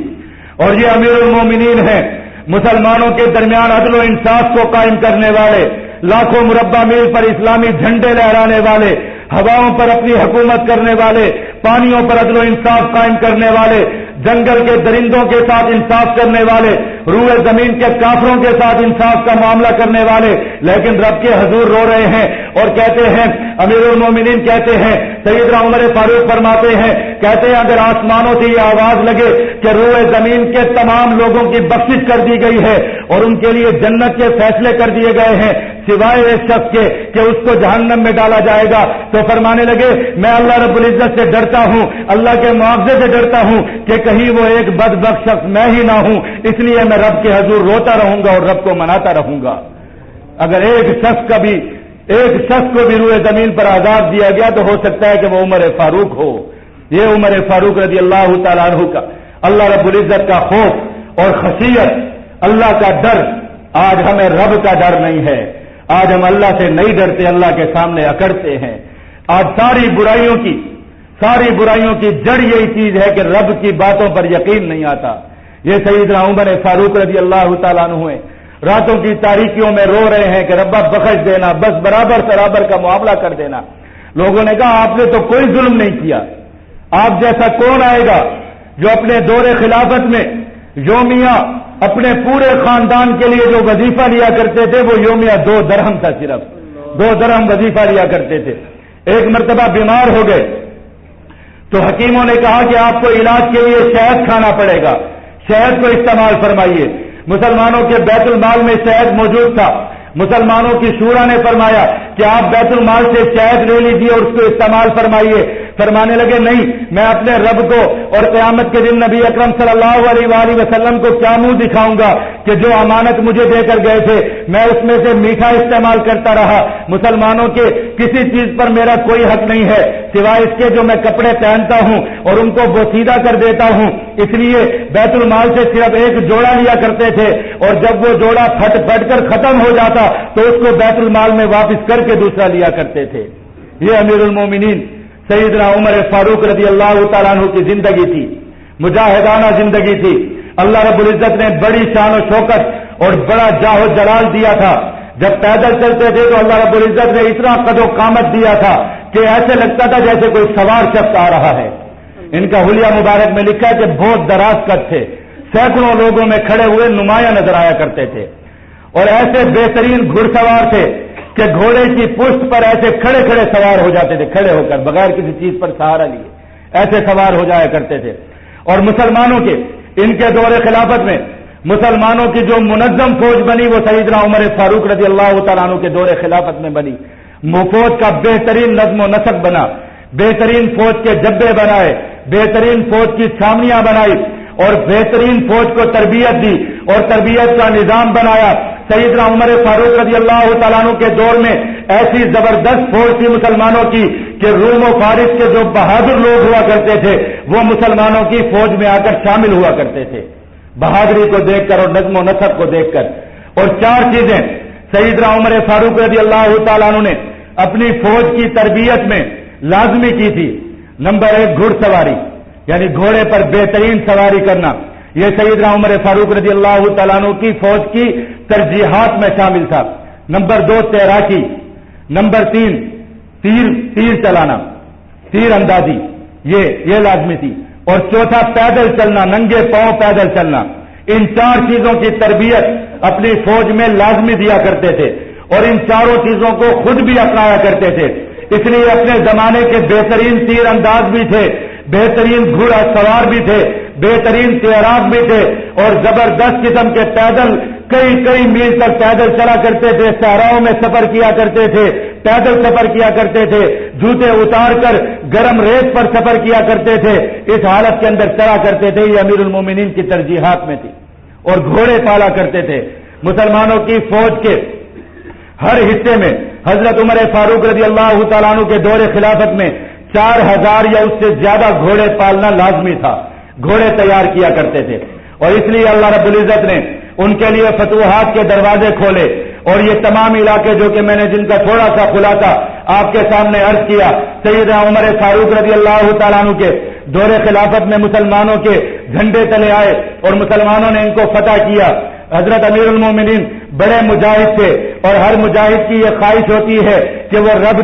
اور یہ امیر المومنین ہیں، مسلمانوں کے درمیان عدل و انصاف کو قائم کرنے والے، لاکھوں مربع میل پر اسلامی جھنڈے لہرانے والے، ہواؤں پر اپنی حکومت کرنے والے، پانیوں پر عدل و انصاف قائم کرنے والے، جنگل کے درندوں کے ساتھ انصاف کرنے والے، روئے زمین کے کافروں کے ساتھ انصاف کا معاملہ کرنے والے، لیکن رب کے حضور رو رہے ہیں اور کہتے ہیں، امیر المومنین کہتے ہیں، سیدنا عمر فاروق فرماتے ہیں، کہتے ہیں اگر آسمانوں سے یہ آواز لگے کہ روئے زمین کے تمام لوگوں کی بخشش کر دی گئی ہے اور ان کے لیے جنت کے فیصلے کر دیے گئے ہیں سوائے اس شخص کے کہ اس کو جہنم میں ڈالا جائے گا، تو فرمانے لگے میں اللہ رب العزت سے ڈرتا ہوں، اللہ کے معاوضے سے ڈرتا ہوں کہ کہیں وہ ایک بدبخت شخص میں ہی نہ ہوں، اس لیے میں رب کے حضور روتا رہوں گا اور رب کو مناتا رہوں گا۔ اگر ایک شخص کو بھی روئے زمین پر عذاب دیا گیا تو ہو سکتا ہے کہ وہ عمر فاروق ہو۔ یہ عمر فاروق رضی اللہ تعالیٰ عنہ کا اللہ رب العزت کا خوف اور خشیت، اللہ کا ڈر، آج ہمیں رب کا ڈر نہیں ہے، آج ہم اللہ سے نہیں ڈرتے، اللہ کے سامنے اکڑتے ہیں۔ آج ساری برائیوں کی جڑ یہی چیز ہے کہ رب کی باتوں پر یقین نہیں آتا۔ یہ سیدنا عمر فاروق رضی اللہ تعالیٰ عنہ ہیں، راتوں کی تاریکیوں میں رو رہے ہیں کہ ربا بخش دینا، بس برابر کا معاملہ کر دینا۔ لوگوں نے کہا آپ نے تو کوئی ظلم نہیں کیا، آپ جیسا کون آئے گا جو اپنے دور خلافت میں یومیہ اپنے پورے خاندان کے لیے جو وظیفہ لیا کرتے تھے وہ یومیہ 2 درہم تھا، صرف 2 درہم وظیفہ لیا کرتے تھے۔ ایک مرتبہ بیمار ہو گئے تو حکیموں نے کہا کہ آپ کو علاج کے لیے شہد کھانا پڑے گا، شہد کو استعمال فرمائیے۔ مسلمانوں کے بیت المال میں شہد موجود تھا، مسلمانوں کی شورا نے فرمایا کہ آپ بیت المال سے شہد لے لیجیے اور اس کو استعمال فرمائیے۔ فرمانے لگے نہیں، میں اپنے رب کو اور قیامت کے دن نبی اکرم صلی اللہ علیہ وآلہ وسلم کو کیا منہ دکھاؤں گا کہ جو امانت مجھے دے کر گئے تھے میں اس میں سے میٹھا استعمال کرتا رہا، مسلمانوں کے کسی چیز پر میرا کوئی حق نہیں ہے سوائے اس کے جو میں کپڑے پہنتا ہوں اور ان کو بوسیدہ کر دیتا ہوں، اس لیے بیت المال سے صرف ایک جوڑا لیا کرتے تھے اور جب وہ جوڑا پھٹ کر ختم ہو جاتا تو اس کو بیت المال میں واپس کر کے دوسرا لیا کرتے تھے۔ یہ امیر المومنین سیدنا عمر فاروق رضی اللہ تعالیٰ عنہ کی زندگی تھی، مجاہدانہ زندگی تھی۔ اللہ رب العزت نے بڑی شان و شوکت اور بڑا جاہ و جلال دیا تھا۔ جب پیدل چلتے تھے تو اللہ رب العزت نے اتنا قد و قامت دیا تھا کہ ایسے لگتا تھا جیسے کوئی سوار شخص آ رہا ہے۔ ان کا حلیہ مبارک میں لکھا ہے کہ بہت دراز قد تھے، سینکڑوں لوگوں میں کھڑے ہوئے نمایاں نظر آیا کرتے تھے، اور ایسے بہترین گھڑ سوار تھے کہ گھوڑے کی پشت پر ایسے کھڑے سوار ہو جاتے تھے، کھڑے ہو کر بغیر کسی چیز پر سہارا لیے ایسے سوار ہو جایا کرتے تھے۔ اور مسلمانوں کے ان کے دور خلافت میں مسلمانوں کی جو منظم فوج بنی وہ سیدنا عمر فاروق رضی اللہ تعالیٰ عنہ کے دور خلافت میں بنی۔ فوج کا بہترین نظم و نسق بنا، بہترین فوج کے جبے بنائے، بہترین فوج کی چھاونیاں بنائی اور بہترین فوج کو تربیت دی اور تربیت کا نظام بنایا۔ سیدنا عمر فاروق رضی اللہ تعالیٰ عنہ کے دور میں ایسی زبردست فوج تھی مسلمانوں کی کہ روم و فارس کے جو بہادر لوگ ہوا کرتے تھے وہ مسلمانوں کی فوج میں آ کر شامل ہوا کرتے تھے، بہادری کو دیکھ کر اور نظم و نسق کو دیکھ کر۔ اور 4 چیزیں سیدنا عمر فاروق رضی اللہ تعالیٰ عنہ نے اپنی فوج کی تربیت میں لازمی کی تھی۔ نمبر 1 گھڑ سواری، یعنی گھوڑے پر بہترین سواری کرنا، یہ سیدنا عمر فاروق رضی اللہ تعالیٰ عنہ کی فوج کی ترجیحات میں شامل تھا۔ نمبر 2 تیراکی، نمبر 3 تیر چلانا، تیر اندازی، یہ لازمی تھی، اور چوتھا پیدل چلنا، ننگے پاؤں پیدل چلنا۔ ان 4 چیزوں کی تربیت اپنی فوج میں لازمی دیا کرتے تھے اور ان 4 چیزوں کو خود بھی اپنایا کرتے تھے، اس لیے اپنے زمانے کے بہترین تیر انداز بھی تھے، بہترین گھوڑا سوار بھی تھے، بہترین تیراک بھی تھے اور زبردست قسم کے پیدل کئی میل تک پیدل چلا کرتے تھے، صحراؤں میں سفر کیا کرتے تھے، پیدل سفر کیا کرتے تھے، جوتے اتار کر گرم ریت پر سفر کیا کرتے تھے، اس حالت کے اندر چلا کرتے تھے۔ یہ امیر المومنین کی ترجیحات میں تھی۔ اور گھوڑے پالا کرتے تھے۔ مسلمانوں کی فوج کے ہر حصے میں حضرت عمر فاروق رضی اللہ تعالیٰ عنہ کے دور خلافت میں 4000 یا اس سے زیادہ گھوڑے پالنا لازمی تھا، گھوڑے تیار کیا کرتے تھے، اور اس لیے اللہ رب العزت نے ان کے لیے فتوحات کے دروازے کھولے، اور یہ تمام علاقے جو کہ میں نے جن کا تھوڑا سا خلاصہ آپ کے سامنے عرض کیا، سیدنا عمر فاروق رضی اللہ تعالیٰ عنہ کے دور خلافت میں مسلمانوں کے جھنڈے تلے آئے اور مسلمانوں نے ان کو فتح کیا۔ حضرت امیر المومنین بڑے مجاہد تھے، اور ہر مجاہد کی یہ خواہش ہوتی ہے کہ وہ رب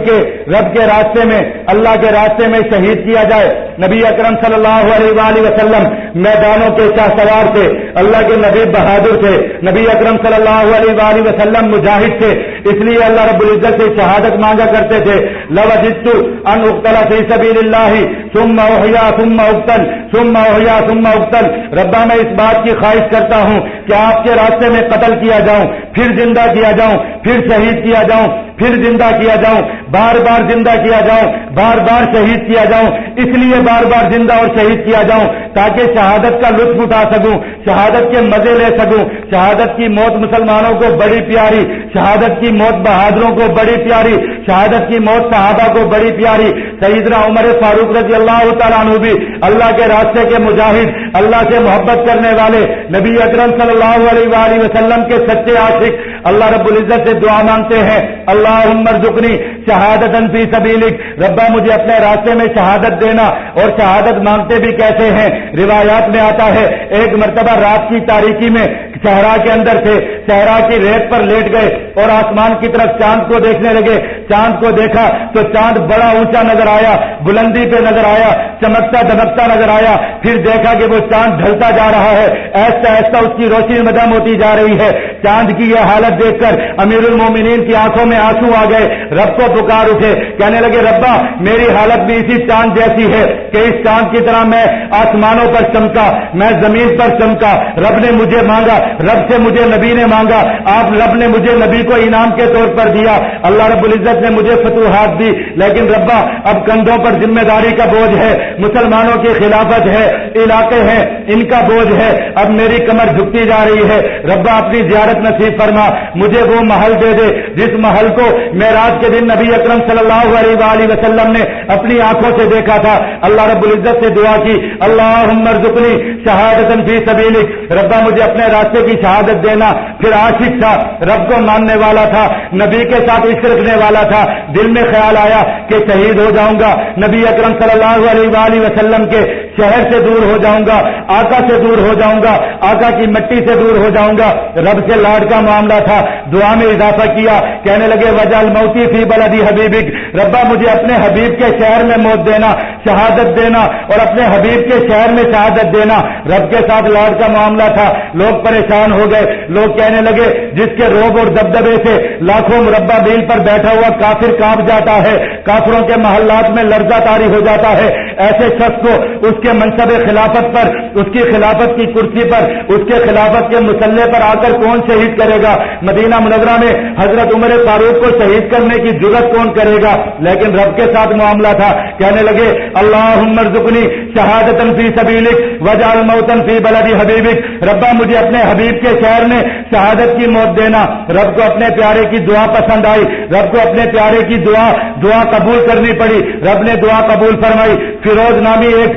کے راستے میں، اللہ کے راستے میں شہید کیا جائے۔ نبی اکرم صلی اللہ علیہ وآلہ وسلم میدانوں کے شاہ سوار تھے، اللہ کے نبی بہادر تھے، نبی اکرم صلی اللہ علیہ وآلہ وسلم مجاہد تھے، اس لیے اللہ رب العزت سے شہادت مانگا کرتے تھے۔ لوجدت ان اقتل فی سبیل اللہ ثم احیا ثم اقتل ثم احیا ثم اقتل، ربا میں اس بات کی خواہش کرتا ہوں کہ آپ کے راستے میں قتل کیا جاؤں، پھر زندہ کیا جاؤں، پھر شہید کیا جاؤں، پھر زندہ کیا جاؤں، بار بار زندہ کیا جاؤں، بار بار شہید کیا جاؤں، اس لیے بار بار زندہ اور شہید کیا جاؤں تاکہ شہادت کا لطف اٹھا سکوں، شہادت کے مزے لے سکوں۔ شہادت کی موت مسلمانوں کو بڑی پیاری، شہادت کی موت بہادروں کو بڑی پیاری، شہادت کی موت صحابہ کو بڑی پیاری۔ سیدنا عمر فاروق رضی اللہ تعالیٰ عنہ بھی اللہ کے راستے کے مجاہد، اللہ سے محبت کرنے والے، نبی اکرم صلی اللہ علیہ وآلہ وسلم کے سچے عاشق، اللہ رب العزت سے دعا مانگتے ہیں، اللہم ارزقنی شہادتاً فی سبیلک، ربا مجھے اپنے راستے میں شہادت دینا۔ اور شہادت مانگتے بھی کیسے ہیں؟ روایات میں آتا ہے ایک مرتبہ رات کی تاریکی میں صحرا کے اندر تھے، صحرا کی ریت پر لیٹ گئے اور آسمان کی طرف چاند کو دیکھنے لگے۔ چاند کو دیکھا تو چاند بڑا اونچا نظر آیا، بلندی پہ نظر آیا، چمکتا دمکتا نظر آیا۔ پھر دیکھا کہ وہ چاند ڈھلتا جا رہا ہے، ایسا ایسا اس کی روشنی مدھم ہوتی جا رہی ہے۔ چاند کی یہ حالت دیکھ کر امیر المومنین کی آنکھوں میں آنسو آ گئے، رب کو پکار اٹھے، کہنے لگے ربا میری حالت بھی اسی چاند جیسی ہے کہ اس چاند کی طرح میں آسمانوں پر چمکا، میں زمین پر چمکا، رب نے مجھے مانگا، رب سے مجھے نبی نے مانگا، آپ رب نے مجھے نبی کو انعام کے طور پر دیا، اللہ رب العزت نے مجھے فتوحات دی، لیکن ربا اب کندھوں پر ذمہ داری کا بوجھ ہے، مسلمانوں کی خلافت ہے، علاقے ہیں، ان کا بوجھ ہے، اب میری کمر جھکتی جا رہی ہے، ربا اپنی زیارت نصیب فرما، مجھے وہ محل دے دے جس محل کو معراج کے دن نبی اکرم صلی اللہ علیہ وآلہ وسلم نے اپنی آنکھوں سے دیکھا تھا۔ اللہ رب العزت سے دعا کی، اللہم ارزقنی شہادتاً فی سبیلک، ربا مجھے اپنے راستے کی شہادت دینا۔ پھر عاشق تھا، رب کو ماننے والا تھا، نبی کے ساتھ عشق رکھنے والا تھا، دل میں خیال آیا کہ شہید ہو جاؤں گا، نبی اکرم صلی اللہ علیہ وآلہ وسلم کے شہر سے دور ہو جاؤں گا، آقا سے دور ہو جاؤں گا، آقا کی مٹی سے دور ہو جاؤں گا، رب سے لاڈ کا معاملہ تھا۔ دعا میں اضافہ کیا، کہنے لگے وجعل موتی فی بلدی حبیبک، ربا مجھے اپنے حبیب کے شہر میں موت دینا، شہادت دینا، اور اپنے حبیب کے شہر میں شہادت دینا۔ رب کے ساتھ لاڈ کا معاملہ تھا، لوگ پریشان ہو گئے، لوگ کہنے لگے جس کے روب اور دبدبے سے لاکھوں مربع میل پر بیٹھا ہوا کافر کانپ جاتا ہے، کافروں کے محلات میں لرزہ طاری ہو جاتا ہے، ایسے شخص کو اس کے منصب خلافت پر، اس کی خلافت کی کرسی پر، اس کے خلافت کے مسلح پر آ کر کون شہید کرے گا؟ مدینہ منورہ میں حضرت عمر فاروق کو شہید کرنے کی جرأت کون کرے گا؟ لیکن رب کے ساتھ معاملہ تھا، کہنے لگے اللہم ارزقنی شہادتاً فی سبیلک وجعل موتاً فی بلدی حبیبک، ربا مجھے اپنے حبیب کے شہر میں شہادت کی موت دینا۔ رب کو اپنے پیارے کی دعا پسند آئی، رب کو اپنے پیارے کی دعا قبول کرنی پڑی، رب نے دعا قبول فرمائی۔ فیروز نامی ایک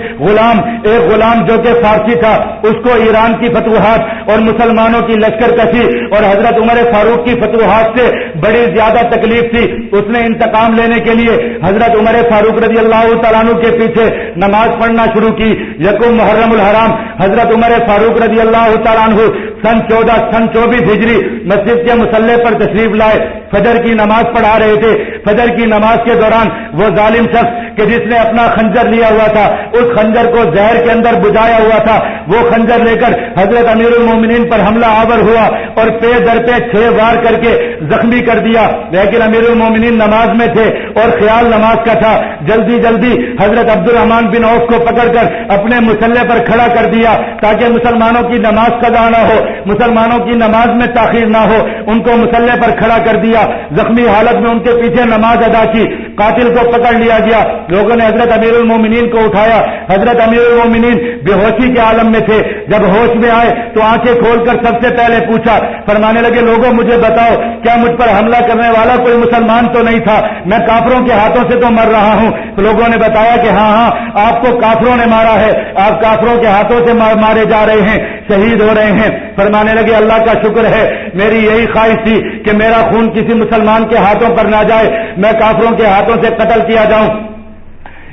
غلام جو کہ فارسی تھا، اس کو ایران کی فتوحات اور مسلمانوں کی لشکر کشی اور حضرت عمر فاروق کی فتوحات سے بڑی زیادہ تکلیف تھی، اس نے انتقام لینے کے لیے حضرت عمر فاروق رضی اللہ تعالیٰ عنہ کے پیچھے نماز پڑھنا شروع کی۔ یکم محرم الحرام حضرت عمر فاروق رضی اللہ تعالیٰ عنہ سن 24 ہجری مسجد کے مسلح پر تشریف لائے، فجر کی نماز پڑھا رہے تھے۔ فجر کی نماز کے دوران وہ ظالم شخص کہ جس نے اپنا خنجر لیا ہوا تھا، اس خنجر کو زہر کے اندر بجھایا ہوا تھا، وہ خنجر لے کر حضرت امیر المومنین پر حملہ آور ہوا اور پے در پے 6 وار کر کے زخمی کر دیا۔ لیکن امیر المومنین نماز میں تھے اور خیال نماز کا تھا، جلدی جلدی حضرت عبد الرحمن بن عوف کو پکڑ کر اپنے مسلح پر کھڑا کر دیا تاکہ مسلمانوں کی نماز قضا نہ ہو۔ مسلمانوں کی نماز میں تاخیر نہ ہو، ان کو مسلح پر کھڑا کر دیا، زخمی حالت میں ان کے پیچھے نماز ادا کی، قاتل کو پکڑ لیا گیا، لوگوں نے حضرت امیر المومنین کو اٹھایا، حضرت امیر المومنین بے ہوشی کے عالم میں تھے، جب ہوش میں آئے تو آنکھیں کھول کر سب سے پہلے پوچھا، فرمانے لگے لوگوں مجھے بتاؤ کیا مجھ پر حملہ کرنے والا کوئی مسلمان تو نہیں تھا؟ میں کافروں کے ہاتھوں سے تو مر رہا ہوں۔ تو لوگوں نے بتایا کہ ہاں ہاں آپ کو کافروں نے مارا ہے، آپ کافروں کے ہاتھوں سے مارے جا رہے ہیں، شہید ہو رہے ہیں۔ فرمانے لگے اللہ کا شکر ہے، میری یہی خواہش تھی کہ میرا خون کسی مسلمان کے ہاتھوں پر نہ جائے، میں کافروں کے ہاتھوں سے قتل کیا جاؤں۔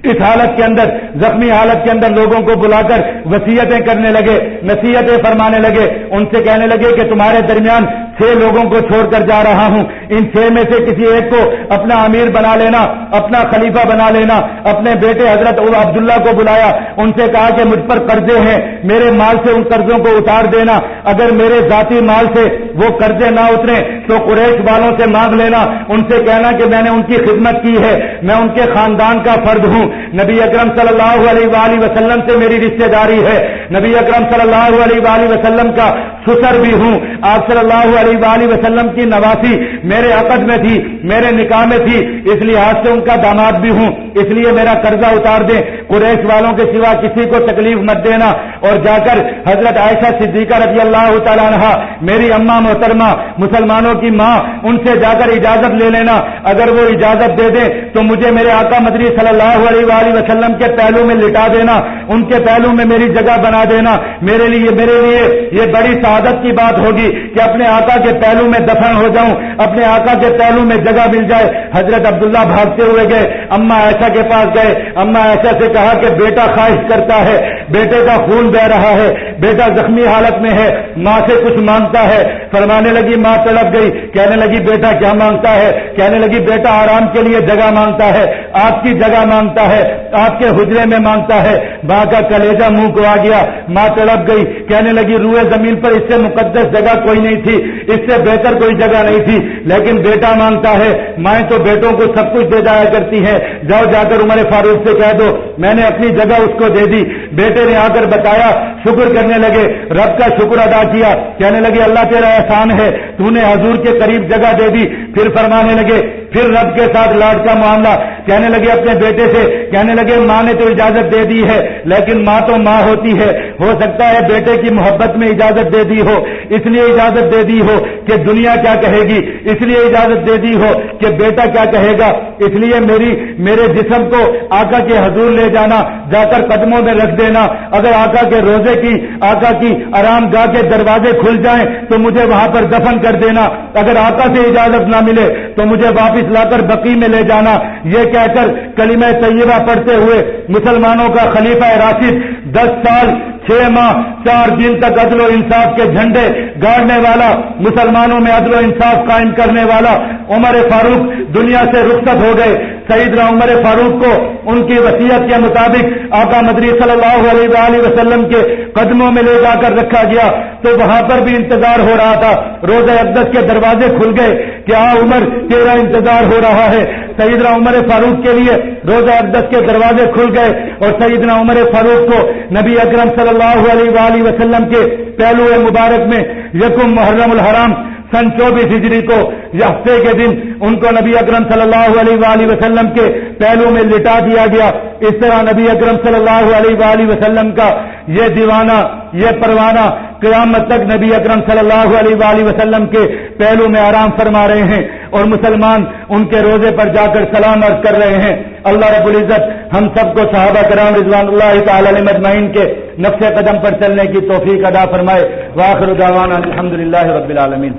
اس حالت کے اندر، زخمی حالت کے اندر لوگوں کو بلا کر وصیتیں کرنے لگے، نصیحتیں فرمانے لگے، ان سے کہنے لگے کہ تمہارے درمیان 6 لوگوں کو چھوڑ کر جا رہا ہوں، ان 6 میں سے کسی ایک کو اپنا امیر بنا لینا، اپنا خلیفہ بنا لینا۔ اپنے بیٹے حضرت عبداللہ کو بلایا، ان سے کہا کہ مجھ پر قرضے ہیں، میرے مال سے ان قرضوں کو اتار دینا، اگر میرے ذاتی مال سے وہ قرضے نہ اتریں تو قریش والوں سے مانگ لینا، ان سے کہنا کہ میں نے ان کی خدمت کی ہے، میں ان کے خاندان کا فرد ہوں، نبی اکرم صلی اللہ علیہ وآلہ وسلم سے میری رشتہ داری ہے، نبی اکرم صلی اللہ علیہ وآلہ وسلم کا سسر بھی ہوں، آپ صلی اللہ علیہ وآلہ وسلم کی نواسی میرے عقد میں تھی، میرے نکاح میں تھی، اس لحاظ سے ان کا داماد بھی ہوں، اس لیے میرا قرضہ اتار دیں، قریش والوں کے سوا کسی کو تکلیف مت دینا۔ اور جا کر حضرت عائشہ صدیقہ رضی اللہ تعالیٰ عنہا، میری اماں محترمہ، مسلمانوں کی ماں، ان سے جا کر اجازت لے لینا، اگر وہ اجازت دے دیں تو مجھے میرے آقا مدنی صلی اللہ علیہ وآلہ وسلم کے پہلو میں لٹا دینا، ان کے پہلو میں میری جگہ بنا دینا، میرے لیے یہ بڑی سعادت کی بات ہوگی کہ اپنے آقا کے پہلو میں دفن ہو جاؤں، اپنے آقا کے پہلو میں جگہ مل جائے۔ حضرت عبداللہ بھاگتے ہوئے گئے، اماں عائشہ کے پاس گئے، اماں عائشہ سے کہا کہ بیٹا خواہش کرتا ہے، بیٹے کا خون بہ رہا ہے، بیٹا زخمی حالت میں ہے، ماں سے کچھ مانگتا ہے۔ فرمانے لگی ماں تڑپ گئی، کہنے لگی بیٹا کیا مانگتا ہے؟ کہنے لگی بیٹا آرام کے لیے جگہ مانگتا ہے، آپ کی جگہ مانگتا ہے، آپ کے حجرے میں مانگتا ہے۔ ماں کا کلیجہ منہ کو آ گیا، ماں تڑپ گئی، کہنے لگی روئے زمین پر اس سے مقدس جگہ کوئی نہیں تھی، اس سے بہتر کوئی جگہ نہیں تھی، لیکن بیٹا مانگتا ہے، مائیں تو بیٹوں کو سب کچھ دے جایا کرتی ہیں، جاؤ جا کر عمر فاروق سے کہہ دو میں نے اپنی جگہ اس کو دے دی۔ بیٹے نے آ کر بتایا، شکر کرنے لگے، رب کا شکر ادا کیا، کہنے لگے اللہ تیرا احسان ہے، تو نے حضور کے قریب جگہ دے دی۔ پھر فرمانے لگے، پھر رب کے ساتھ لاڈ کا معاملہ، کہنے لگے اپنے بیٹے سے، کہنے لگے ماں نے تو اجازت دے دی ہے، لیکن ماں تو ماں ہوتی ہے، ہو سکتا ہے بیٹے کی محبت میں اجازت دے دی ہو، اس لیے اجازت دے دی ہو کہ دنیا کیا کہے گی، اس لیے اجازت دے دی ہو کہ بیٹا کیا کہے گا، اس لیے میرے جسم کو آقا کے حضور لے جانا، جا کر قدموں میں رکھ دینا، اگر آقا کے روزے کی، آقا کی آرام گاہ کے دروازے کھل جائیں تو مجھے وہاں پر دفن کر دینا، اگر آقا سے اجازت نہ ملے تو مجھے واپس لا کر بقی میں لے جانا۔ یہ کہہ کر کلمہ طیبہ پڑھتے ہوئے مسلمانوں کا خلیفہ راشد 10 سال 6 ماہ 4 دن تک عدل و انصاف کے جھنڈے گاڑنے والا، مسلمانوں میں عدل و انصاف قائم کرنے والا عمر فاروق دنیا سے رخصت ہو گئے۔ سیدنا عمر فاروق کو ان کی وصیت کے مطابق آقا مدنی صلی اللہ علیہ وآلہ وسلم کے قدموں میں لے جا کر رکھا گیا، تو وہاں پر بھی انتظار ہو رہا تھا، روضہ اقدس کے دروازے کھل گئے کہ عمر تیرا انتظار ہو رہا ہے۔ سیدنا عمر فاروق کے لیے روضہ اقدس کے دروازے کھل گئے اور سیدنا عمر فاروق کو نبی اکرم صلی اللہ علیہ وآلہ وسلم کے پہلو مبارک میں یکم محرم الحرام سن 24 ہجری کو یہ ہفتے کے دن ان کو نبی اکرم صلی اللہ علیہ وآلہ وسلم کے پہلو میں لٹا دیا گیا۔ اس طرح نبی اکرم صلی اللہ علیہ وآلہ وسلم کا یہ دیوانہ، یہ پروانہ قیامت تک نبی اکرم صلی اللہ علیہ وآلہ وسلم کے پہلو میں آرام فرما رہے ہیں اور مسلمان ان کے روزے پر جا کر سلام عرض کر رہے ہیں۔ اللہ رب العزت ہم سب کو صحابہ کرام رضوان اللہ تعالی علیہم اجمعین کے نقش قدم پر چلنے کی توفیق عطا فرمائے۔ وآخر دعوانا الحمدللہ رب العالمین۔